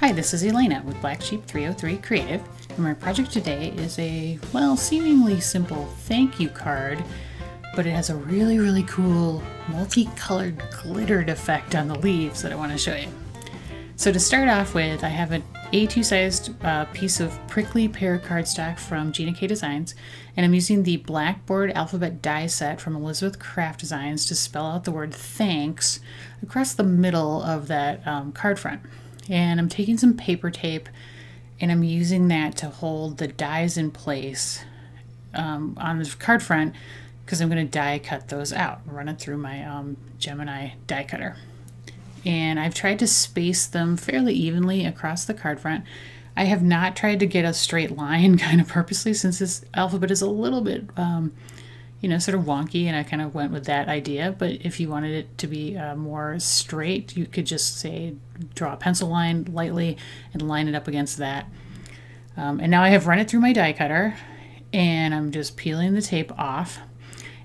Hi, this is Elena with Black Sheep 303 Creative, and my project today is a, well, seemingly simple thank you card, but it has a really cool multicolored glittered effect on the leaves that I want to show you. So to start off with, I have an A2 sized piece of prickly pear cardstock from Gina K Designs, and I'm using the Blackboard Alphabet Die Set from Elizabeth Craft Designs to spell out the word thanks across the middle of that card front. And I'm taking some paper tape and I'm using that to hold the dies in place on the card front, because I'm going to die cut those out, run it through my Gemini die cutter. And I've tried to space them fairly evenly across the card front. I have not tried to get a straight line kind of purposely, since this alphabet is a little bit, you know, sort of wonky, and I kind of went with that idea. But if you wanted it to be more straight, you could just say, draw a pencil line lightly and line it up against that. And now I have run it through my die cutter, and I'm just peeling the tape off.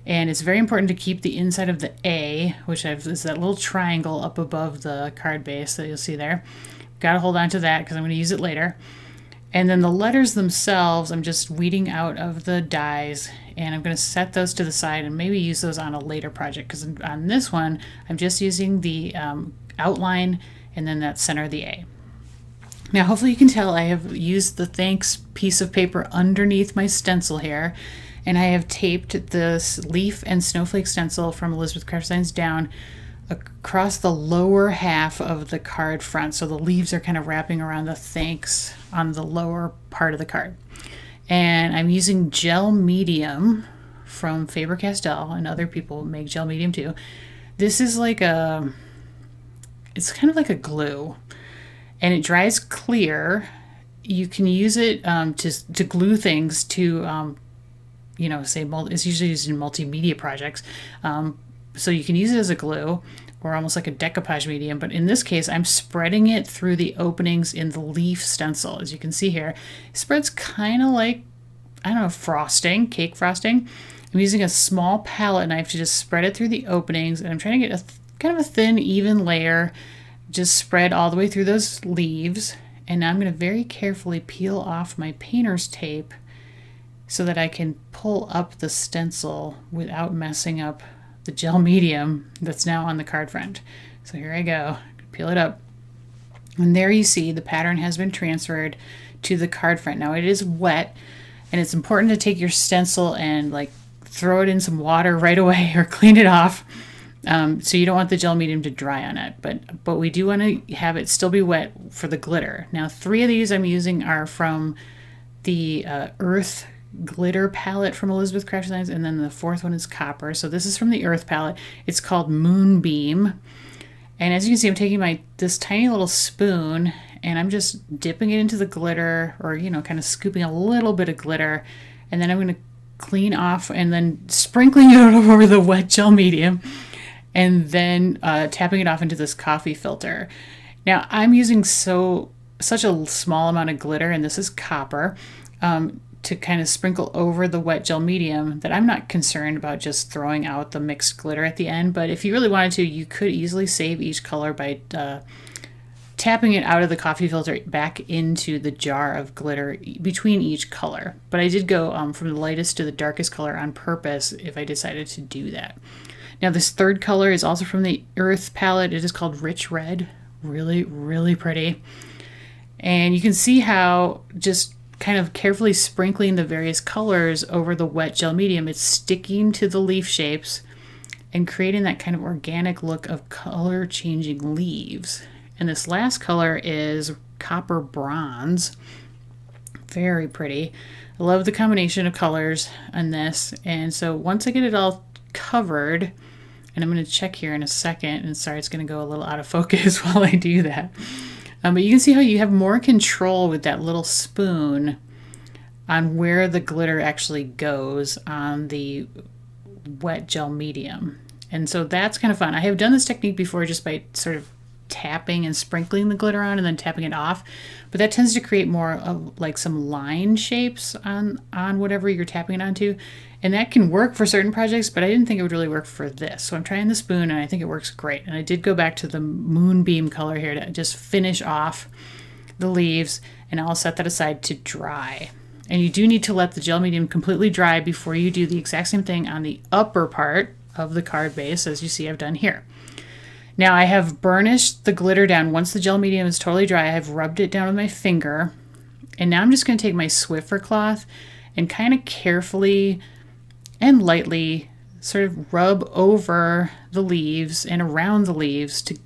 And it's very important to keep the inside of the A, which is that little triangle up above the card base that you'll see there. Got to hold on to that because I'm going to use it later. And then the letters themselves, I'm just weeding out of the dies, and I'm going to set those to the side and maybe use those on a later project, because on this one, I'm just using the outline and then that center of the A. Now, hopefully you can tell I have used the thanks piece of paper underneath my stencil here, and I have taped this leaf and snowflake stencil from Elizabeth Craft Designs down across the lower half of the card front, so the leaves are kind of wrapping around the thanks on the lower part of the card. And I'm using gel medium from Faber-Castell, and other people make gel medium too. This is like it's kind of like a glue, and it dries clear. You can use it to glue things to, you know, say, it's usually used in multimedia projects. So you can use it as a glue or almost like a decoupage medium, but in this case, I'm spreading it through the openings in the leaf stencil. As you can see here, it spreads kind of like, I don't know, frosting, cake frosting. I'm using a small palette knife to just spread it through the openings, and I'm trying to get kind of a thin, even layer, just spread all the way through those leaves. And now I'm going to very carefully peel off my painter's tape so that I can pull up the stencil without messing up the gel medium that's now on the card front. So here I go, peel it up. And there you see the pattern has been transferred to the card front. Now it is wet, and it's important to take your stencil and like throw it in some water right away or clean it off. So you don't want the gel medium to dry on it, but we do want to have it still be wet for the glitter. Now 3 of these I'm using are from the Earth glitter palette from Elizabeth Craft Designs, and then the 4th one is copper. So this is from the Earth palette. It's called Moonbeam, and as you can see, I'm taking this tiny little spoon and I'm just dipping it into the glitter, or, you know, kind of scooping a little bit of glitter, and then I'm going to clean off and then sprinkling it over the wet gel medium, and then tapping it off into this coffee filter. Now I'm using such a small amount of glitter, and this is copper, to kind of sprinkle over the wet gel medium, that I'm not concerned about just throwing out the mixed glitter at the end. But if you really wanted to, you could easily save each color by tapping it out of the coffee filter back into the jar of glitter between each color. But I did go from the lightest to the darkest color on purpose if I decided to do that. Now this 3rd color is also from the Earth palette. It is called Rich Red. Really pretty. And you can see how just kind of carefully sprinkling the various colors over the wet gel medium, it's sticking to the leaf shapes and creating that kind of organic look of color changing leaves. And this last color is copper bronze. Very pretty. I love the combination of colors on this. And so once I get it all covered, and I'm going to check here in a second, and sorry, it's going to go a little out of focus while I do that. But you can see how you have more control with that little spoon on where the glitter actually goes on the wet gel medium. And so that's kind of fun. I have done this technique before just by sort of tapping and sprinkling the glitter on and then tapping it off, but that tends to create more of like some line shapes on whatever you're tapping it onto, and that can work for certain projects, but I didn't think it would really work for this. So I'm trying the spoon, and I think it works great. And I did go back to the Moonbeam color here to just finish off the leaves, and I'll set that aside to dry. And you do need to let the gel medium completely dry before you do the exact same thing on the upper part of the card base, as you see I've done here. Now I have burnished the glitter down. Once the gel medium is totally dry, I have rubbed it down with my finger. And now I'm just going to take my Swiffer cloth and kind of carefully and lightly sort of rub over the leaves and around the leaves to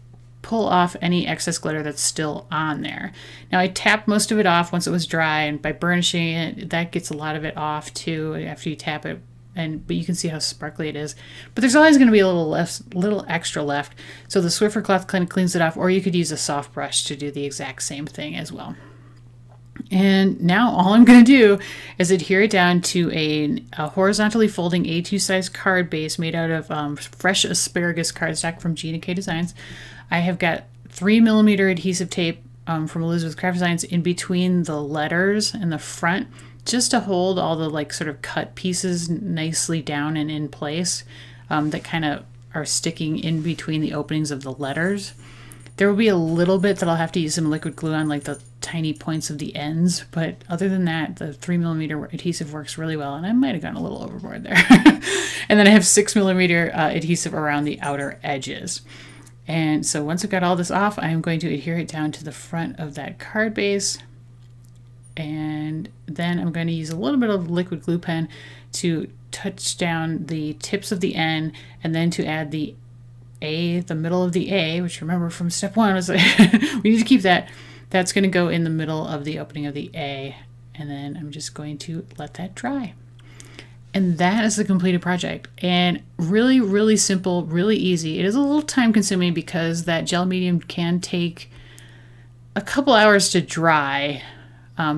pull off any excess glitter that's still on there. Now I tapped most of it off once it was dry, and by burnishing it, that gets a lot of it off too after you tap it. But you can see how sparkly it is. But there's always going to be a little extra left. So the Swiffer cloth kind of cleans it off, or you could use a soft brush to do the exact same thing as well. And now all I'm going to do is adhere it down to a horizontally folding A2 size card base made out of fresh asparagus cardstock from Gina K Designs. I have got 3mm adhesive tape from Elizabeth Craft Designs in between the letters and the front, just to hold all the like sort of cut pieces nicely down and in place that kind of are sticking in between the openings of the letters. There will be a little bit that I'll have to use some liquid glue on, like the tiny points of the ends, but other than that, the 3mm adhesive works really well, and I might have gone a little overboard there. And then I have 6mm adhesive around the outer edges. And so once I've got all this off, I am going to adhere it down to the front of that card base. And then I'm going to use a little bit of liquid glue pen to touch down the tips of the N, and then to add the A, the middle of the A, which remember from step one was we need to keep that. That's going to go in the middle of the opening of the A. And then I'm just going to let that dry. And that is the completed project. And really, really simple, really easy. It is a little time consuming because that gel medium can take a couple hours to dry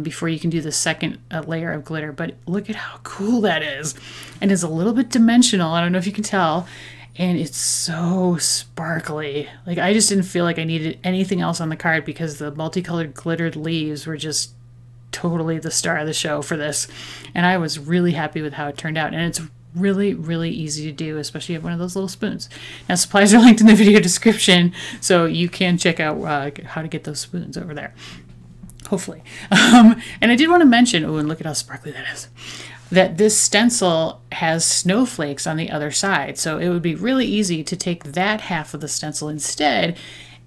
before you can do the second layer of glitter. But look at how cool that is. And it's a little bit dimensional. I don't know if you can tell. And it's so sparkly. Like, I just didn't feel like I needed anything else on the card because the multicolored glittered leaves were just totally the star of the show for this. And I was really happy with how it turned out. And it's really, really easy to do, especially if you have one of those little spoons. Now, supplies are linked in the video description, so you can check out how to get those spoons over there. Hopefully. And I did want to mention, oh, and look at how sparkly that is, that this stencil has snowflakes on the other side. So it would be really easy to take that half of the stencil instead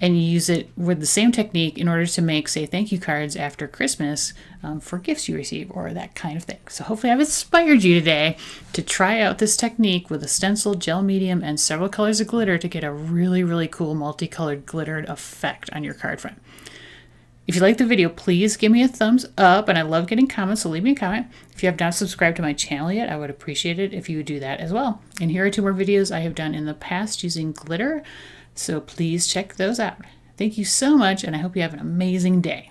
and use it with the same technique in order to make, say, thank you cards after Christmas for gifts you receive or that kind of thing. So hopefully I've inspired you today to try out this technique with a stencil, gel medium, and several colors of glitter to get a really, really cool multicolored glittered effect on your card front. If you like the video, please give me a thumbs up, and I love getting comments, so leave me a comment. If you have not subscribed to my channel yet, I would appreciate it if you would do that as well. And here are 2 more videos I have done in the past using glitter, so please check those out. Thank you so much, and I hope you have an amazing day.